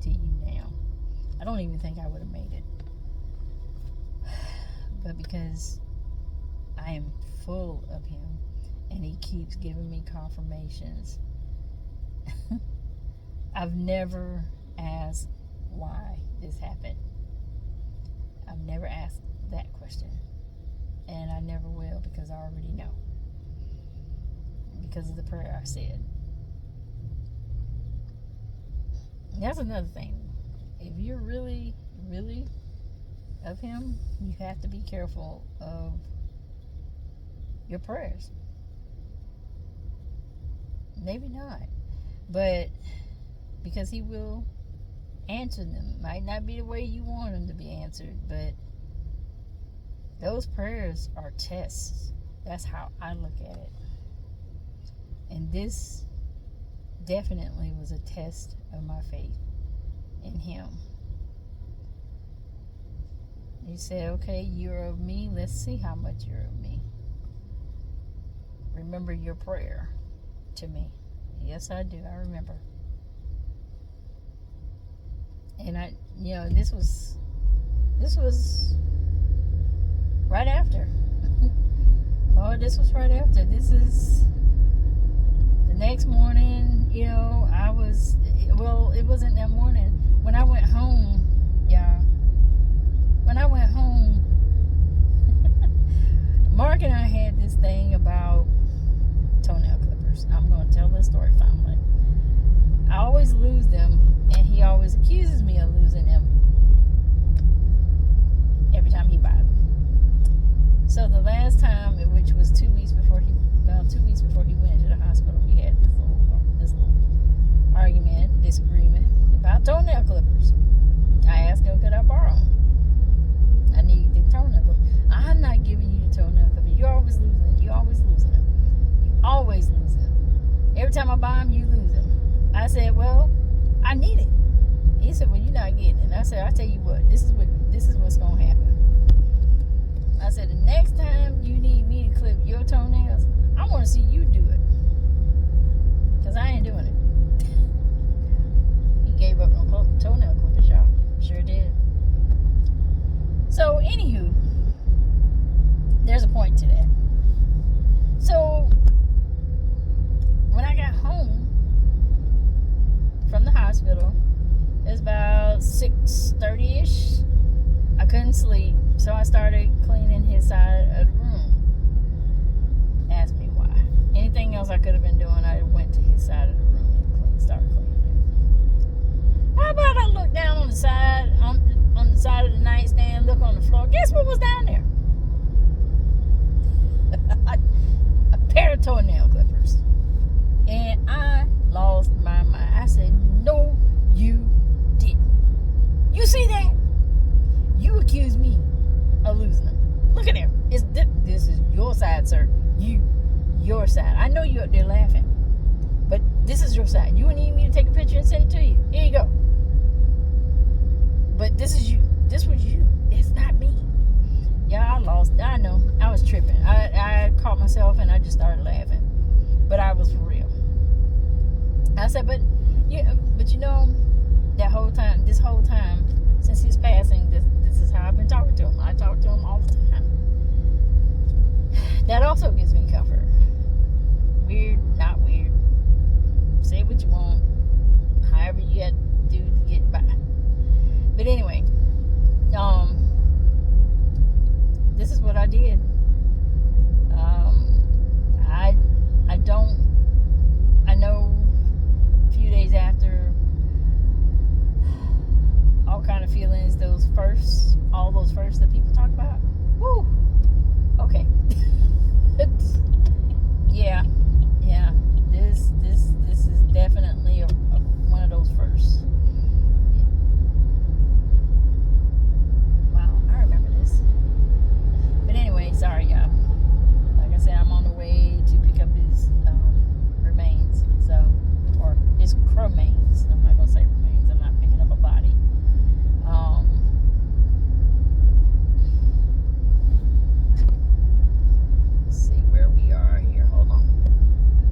to you now. I don't even think I would have made it. But because I am full of him and he keeps giving me confirmations, I've never asked why this happened. I've never asked that question. And I never will, because I already know. Because of the prayer I said. That's another thing. If you're really, really of him, you have to be careful of your prayers. Maybe not. But because he will answer them. Might not be the way you want them to be answered, but those prayers are tests. That's how I look at it. And this definitely was a test of my faith in him. He said, okay, you're of me. Let's see how much you're of me. Remember your prayer to me. Yes, I do. I remember. And this was right after. Oh, this was right after. This is the next morning. It wasn't that morning. When I went home, Mark and I had this thing about toenail clippers. I'm going to tell this story finally. I always lose them, and he always accuses me of losing them every time he buys them. So the last time, which was 2 weeks before he went to the hospital, we had this little argument, disagreement about toenail clippers. I asked him, could I borrow them? I need the toenail clippers. I'm not giving you the toenail clippers. You're always losing them. You always lose them. You always lose them. Every time I buy them, you lose them. I said, well, I need it. He said, well, you're not getting it. And I said, I'll tell you what, this is what's going to happen. I said, the next time you need me to clip your toenails, I want to see you do it. Because I ain't doing it. He gave up on toenail clippers, y'all. Sure did. So, anywho, there's a point to that. So, when I got home from the hospital, it was about 6:30-ish. I couldn't sleep, so I started cleaning his side of the room. Ask me why. Anything else I could have been doing, I went to his side of the room and started cleaning it. How about I look down on the side, on the side of the nightstand, look on the floor. Guess what was down there? A pair of toenail clippers. And I lost my mind. I said, no, you didn't. You see that? You accused me of losing them. Look at there. This is your side, sir. Your side. I know you're up there laughing, but this is your side. You need me to take a picture and send it to you. Here you go. But this is you. This was you. It's not me. Yeah, I lost. I know. I was tripping. I caught myself and I just started laughing. But I was for real. I said, but this whole time, since his passing, this is how I've been talking to him. I talk to him all the time. That also gives me comfort. Weird, not weird. Say what you want. However you got to do to get by. But anyway, this is what I did. I know a few days after, all kind of feelings, all those firsts that people talk about. Woo! Okay. Yeah. This is definitely one of those firsts. Wow, I remember this. But anyway, sorry, y'all. Like I said, I'm on the way to pick up his remains. Or his cremains. I'm not gonna say remains.